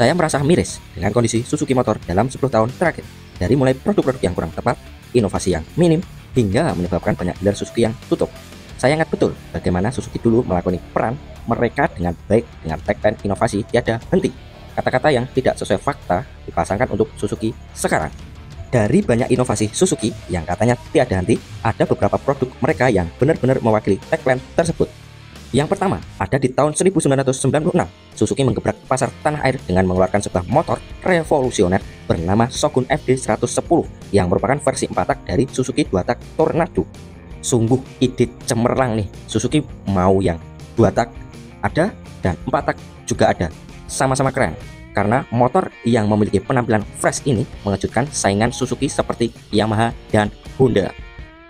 Saya merasa miris dengan kondisi Suzuki Motor dalam 10 tahun terakhir. Dari mulai produk-produk yang kurang tepat, inovasi yang minim, hingga menyebabkan banyak dealer Suzuki yang tutup. Saya ingat betul bagaimana Suzuki dulu melakoni peran mereka dengan baik dengan tagline inovasi tiada henti. Kata-kata yang tidak sesuai fakta dipasangkan untuk Suzuki sekarang. Dari banyak inovasi Suzuki yang katanya tiada henti, ada beberapa produk mereka yang benar-benar mewakili tagline tersebut. Yang pertama, ada di tahun 1996, Suzuki menggebrak pasar tanah air dengan mengeluarkan sebuah motor revolusioner bernama Shogun FD110 yang merupakan versi 4-tak dari Suzuki 2-tak Tornado. Sungguh ide cemerlang nih, Suzuki mau yang 2-tak ada dan 4-tak juga ada. Sama-sama keren, karena motor yang memiliki penampilan fresh ini mengejutkan saingan Suzuki seperti Yamaha dan Honda.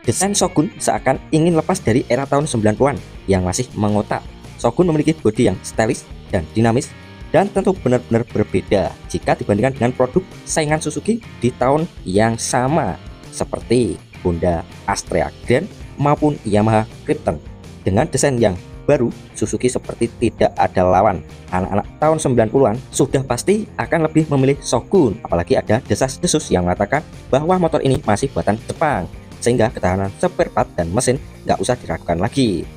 Desain Shogun seakan ingin lepas dari era tahun 90-an yang masih mengotak. Shogun memiliki bodi yang stylish dan dinamis dan tentu benar-benar berbeda jika dibandingkan dengan produk saingan Suzuki di tahun yang sama seperti Honda Astrea Grand maupun Yamaha Krypton. Dengan desain yang baru, Suzuki seperti tidak ada lawan. Anak-anak tahun 90-an sudah pasti akan lebih memilih Shogun, apalagi ada desas-desus yang mengatakan bahwa motor ini masih buatan Jepang, sehingga ketahanan spare part dan mesin nggak usah diragukan lagi.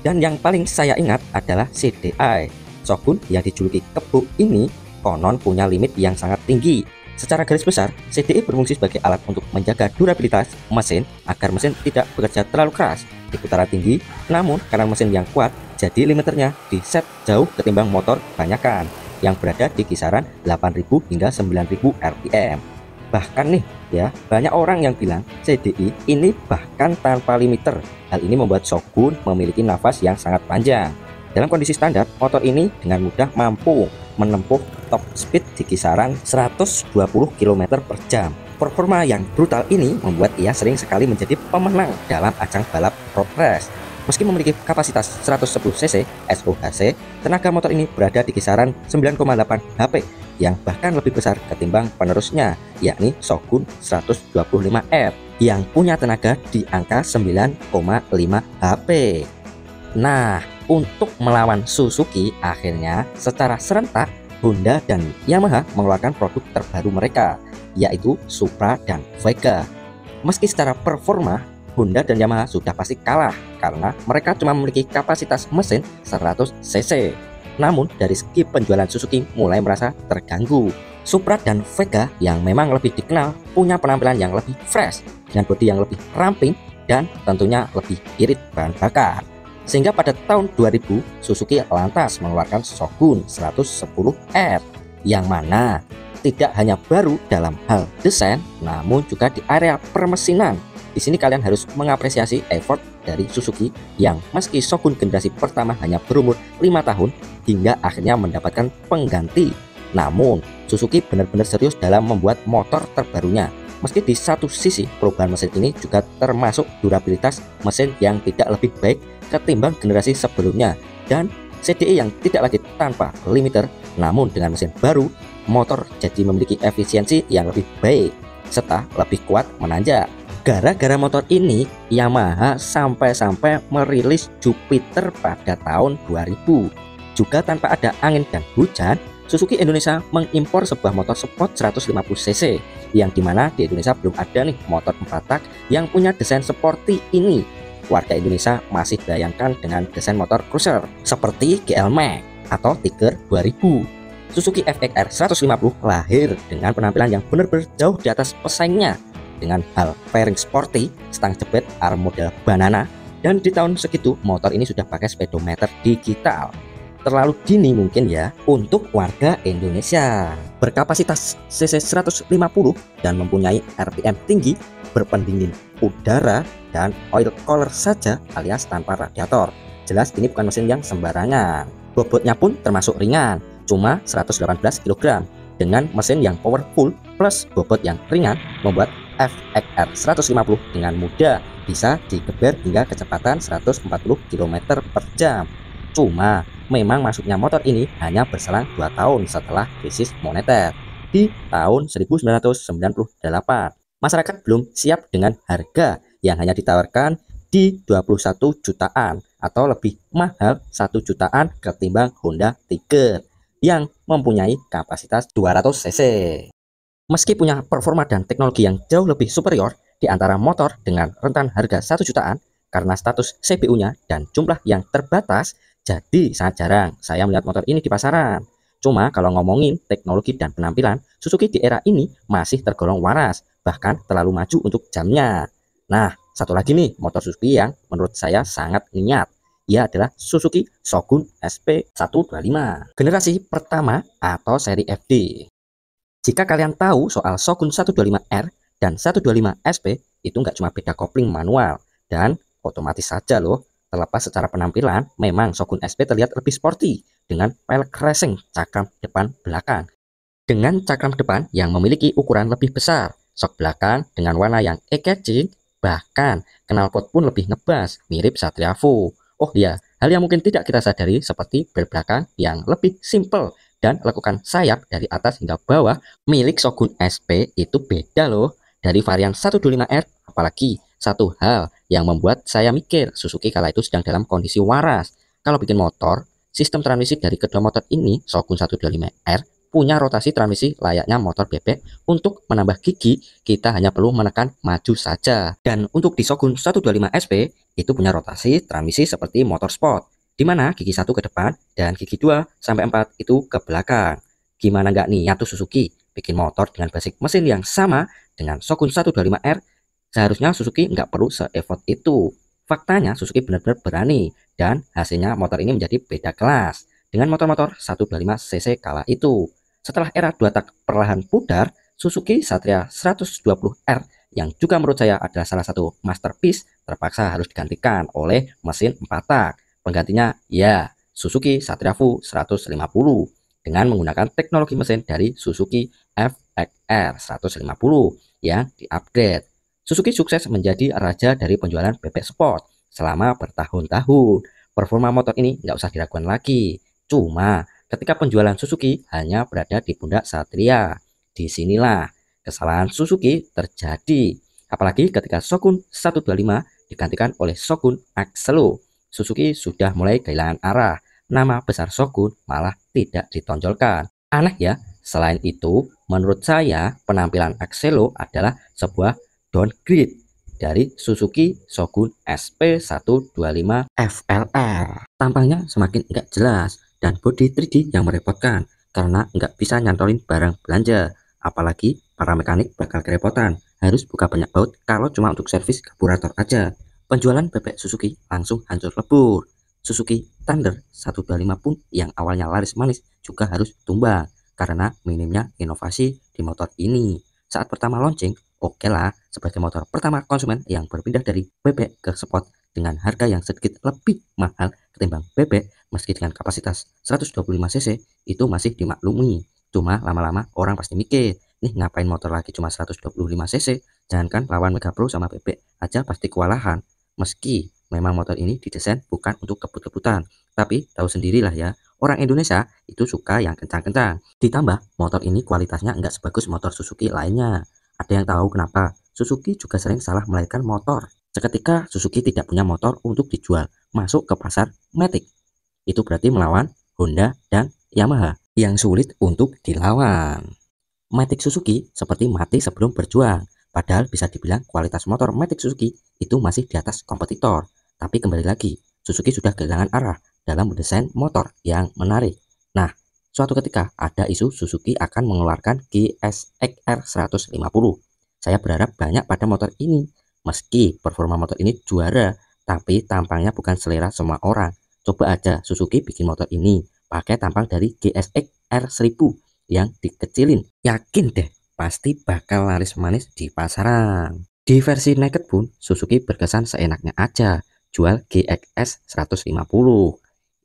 Dan yang paling saya ingat adalah CDI. Shogun yang dijuluki kebo ini konon punya limit yang sangat tinggi. Secara garis besar, CDI berfungsi sebagai alat untuk menjaga durabilitas mesin agar mesin tidak bekerja terlalu keras di putaran tinggi. Namun karena mesin yang kuat, jadi limiternya di set jauh ketimbang motor banyakan yang berada di kisaran 8.000 hingga 9.000 rpm. Bahkan nih ya, banyak orang yang bilang CDI ini bahkan tanpa limiter. Hal ini membuat Shogun memiliki nafas yang sangat panjang. Dalam kondisi standar, motor ini dengan mudah mampu menempuh top speed di kisaran 120 km per jam. Performa yang brutal ini membuat ia sering sekali menjadi pemenang dalam ajang balap road race. Meski memiliki kapasitas 110 cc SOHC, tenaga motor ini berada di kisaran 9,8 HP yang bahkan lebih besar ketimbang penerusnya, yakni Shogun 125R yang punya tenaga di angka 9,5 HP. Nah, untuk melawan Suzuki, akhirnya secara serentak Honda dan Yamaha mengeluarkan produk terbaru mereka, yaitu Supra dan Vega. Meski secara performa Honda dan Yamaha sudah pasti kalah karena mereka cuma memiliki kapasitas mesin 100 cc. Namun dari segi penjualan Suzuki mulai merasa terganggu. Supra dan Vega yang memang lebih dikenal punya penampilan yang lebih fresh dengan bodi yang lebih ramping dan tentunya lebih irit bahan bakar. Sehingga pada tahun 2000 Suzuki lantas mengeluarkan Shogun 110R yang mana tidak hanya baru dalam hal desain namun juga di area permesinan. Di sini kalian harus mengapresiasi effort dari Suzuki yang meski Shogun generasi pertama hanya berumur 5 tahun hingga akhirnya mendapatkan pengganti. Namun Suzuki benar-benar serius dalam membuat motor terbarunya. Meski di satu sisi perubahan mesin ini juga termasuk durabilitas mesin yang tidak lebih baik ketimbang generasi sebelumnya dan CDI yang tidak lagi tanpa limiter, namun dengan mesin baru motor jadi memiliki efisiensi yang lebih baik serta lebih kuat menanjak. Gara-gara motor ini, Yamaha sampai-sampai merilis Jupiter pada tahun 2000. Juga tanpa ada angin dan hujan, Suzuki Indonesia mengimpor sebuah motor sport 150cc, yang dimana di Indonesia belum ada nih motor 4-tak yang punya desain seperti ini. Warga Indonesia masih bayangkan dengan desain motor cruiser seperti GL Max atau Tiger 2000. Suzuki FXR 150 lahir dengan penampilan yang benar-benar jauh di atas pesaingnya, dengan hal fairing sporty, stang jepit arm model banana, dan di tahun segitu motor ini sudah pakai speedometer digital. Terlalu dini mungkin ya untuk warga Indonesia. Berkapasitas cc 150 dan mempunyai RPM tinggi, berpendingin udara, dan oil cooler saja alias tanpa radiator. Jelas ini bukan mesin yang sembarangan. Bobotnya pun termasuk ringan, cuma 118 kg. Dengan mesin yang powerful plus bobot yang ringan membuat FXR 150 dengan mudah bisa digeber hingga kecepatan 140 km per jam. Cuma memang masuknya motor ini hanya berselang 2 tahun setelah krisis moneter di tahun 1998. Masyarakat belum siap dengan harga yang hanya ditawarkan di 21 jutaan atau lebih mahal 1 jutaan ketimbang Honda Tiger. yang mempunyai kapasitas 200 cc. Meski punya performa dan teknologi yang jauh lebih superior di antara motor dengan rentan harga 1 jutaan, karena status CPU-nya dan jumlah yang terbatas, jadi sangat jarang saya melihat motor ini di pasaran. Cuma kalau ngomongin teknologi dan penampilan, Suzuki di era ini masih tergolong waras, bahkan terlalu maju untuk jamnya. Nah, satu lagi nih motor Suzuki yang menurut saya sangat niat. Ia adalah Suzuki Shogun SP125, generasi pertama atau seri FD. Jika kalian tahu soal Shogun 125R dan 125 SP, itu nggak cuma beda kopling manual dan otomatis saja loh. Terlepas secara penampilan, memang Shogun SP terlihat lebih sporty dengan velg racing cakram depan belakang. Dengan cakram depan yang memiliki ukuran lebih besar, sok belakang dengan warna yang eye-catching, bahkan knalpot pun lebih ngebas, mirip Satria Fu. Oh iya, hal yang mungkin tidak kita sadari seperti bel belakang yang lebih simple dan lekukan sayap dari atas hingga bawah milik Shogun SP itu beda loh dari varian 125R. Apalagi satu hal yang membuat saya mikir Suzuki kala itu sedang dalam kondisi waras. Kalau bikin motor, sistem transmisi dari kedua motor ini Shogun 125R punya rotasi transmisi layaknya motor bebek. Untuk menambah gigi kita hanya perlu menekan maju saja. Dan untuk di Shogun 125 SP itu punya rotasi transmisi seperti motor sport, di mana gigi 1 ke depan dan gigi 2 sampai 4 itu ke belakang. Gimana nggak nih tuh Suzuki bikin motor dengan basic mesin yang sama dengan Shogun 125R? Seharusnya Suzuki nggak perlu se-effort itu. Faktanya Suzuki benar-benar berani dan hasilnya motor ini menjadi beda kelas dengan motor-motor 125 cc kala itu. Setelah era 2 tak perlahan pudar, Suzuki Satria 120R yang juga menurut saya adalah salah satu masterpiece terpaksa harus digantikan oleh mesin 4 tak. Penggantinya ya Suzuki Satria Fu 150 dengan menggunakan teknologi mesin dari Suzuki FXR 150 yang diupgrade. Suzuki sukses menjadi raja dari penjualan bebek sport selama bertahun-tahun. Performa motor ini nggak usah diragukan lagi. Cuma ketika penjualan Suzuki hanya berada di pundak Satria, disinilah kesalahan Suzuki terjadi. Apalagi ketika Shogun 125 digantikan oleh Shogun Axelo, Suzuki sudah mulai kehilangan arah. Nama besar Shogun malah tidak ditonjolkan. Aneh ya. Selain itu, menurut saya penampilan Axelo adalah sebuah downgrade dari Suzuki Shogun SP125 FLR. Tampangnya semakin enggak jelas dan bodi 3D yang merepotkan karena nggak bisa nyantolin barang belanja. Apalagi para mekanik bakal kerepotan, harus buka banyak baut kalau cuma untuk servis karburator aja. Penjualan bebek Suzuki langsung hancur lebur. Suzuki Thunder 125 pun yang awalnya laris manis juga harus tumbang karena minimnya inovasi di motor ini. Saat pertama launching, oke lah sebagai motor pertama konsumen yang berpindah dari bebek ke sport dengan harga yang sedikit lebih mahal ketimbang bebek, meski dengan kapasitas 125 cc itu masih dimaklumi. Cuma lama-lama orang pasti mikir, nih ngapain motor lagi cuma 125 cc, jangankan lawan Mega Pro sama bebek aja pasti kewalahan. Meski memang motor ini didesain bukan untuk kebut-kebutan, tapi tahu sendirilah ya, orang Indonesia itu suka yang kencang-kencang. Ditambah motor ini kualitasnya nggak sebagus motor Suzuki lainnya. Ada yang tahu kenapa? Suzuki juga sering salah melahirkan motor. Seketika Suzuki tidak punya motor untuk dijual masuk ke pasar Matic. Itu berarti melawan Honda dan Yamaha yang sulit untuk dilawan. Matic Suzuki seperti mati sebelum berjuang. Padahal bisa dibilang kualitas motor Matic Suzuki itu masih di atas kompetitor. Tapi kembali lagi, Suzuki sudah kehilangan arah dalam mendesain motor yang menarik. Nah, suatu ketika ada isu Suzuki akan mengeluarkan GSX-R 150. Saya berharap banyak pada motor ini. Meski performa motor ini juara, tapi tampangnya bukan selera semua orang. Coba aja Suzuki bikin motor ini pakai tampang dari GSX-R 1000 yang dikecilin. Yakin deh, pasti bakal laris manis di pasaran. Di versi naked pun Suzuki berkesan seenaknya aja jual GXS 150.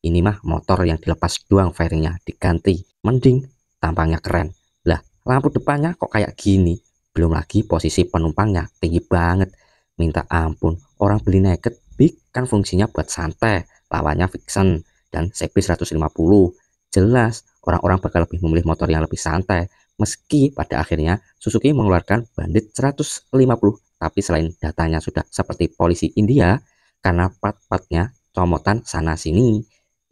Ini mah motor yang dilepas doang fairingnya diganti, mending tampangnya keren. Lah, lampu depannya kok kayak gini? Belum lagi posisi penumpangnya tinggi banget. Minta ampun, orang beli naked big kan fungsinya buat santai, lawannya Vixen dan CB 150. Jelas orang-orang bakal lebih memilih motor yang lebih santai. Meski pada akhirnya Suzuki mengeluarkan Bandit 150, tapi selain datanya sudah seperti polisi India karena part-partnya comotan sana sini,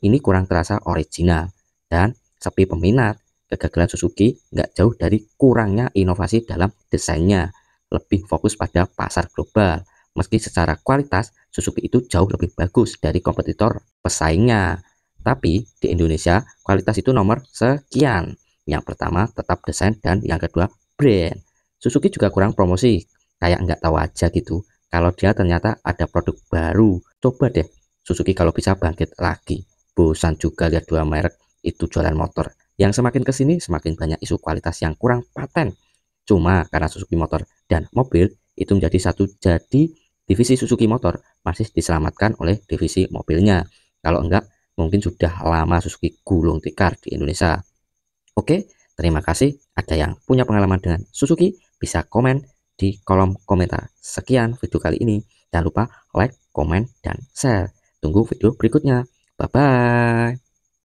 ini kurang terasa original dan sepi peminat. Kegagalan Suzuki nggak jauh dari kurangnya inovasi dalam desainnya, lebih fokus pada pasar global. Meski secara kualitas, Suzuki itu jauh lebih bagus dari kompetitor pesaingnya. Tapi di Indonesia, kualitas itu nomor sekian. Yang pertama tetap desain dan yang kedua brand. Suzuki juga kurang promosi, kayak nggak tahu aja gitu. Kalau dia ternyata ada produk baru, coba deh Suzuki kalau bisa bangkit lagi. Bosan juga lihat dua merek itu jualan motor. Yang semakin kesini semakin banyak isu kualitas yang kurang paten. Cuma karena Suzuki Motor dan mobil itu menjadi satu, jadi divisi Suzuki Motor masih diselamatkan oleh divisi mobilnya. Kalau enggak, mungkin sudah lama Suzuki gulung tikar di Indonesia. Oke, terima kasih. Ada yang punya pengalaman dengan Suzuki, bisa komen di kolom komentar. Sekian video kali ini. Jangan lupa like, komen, dan share. Tunggu video berikutnya. Bye-bye.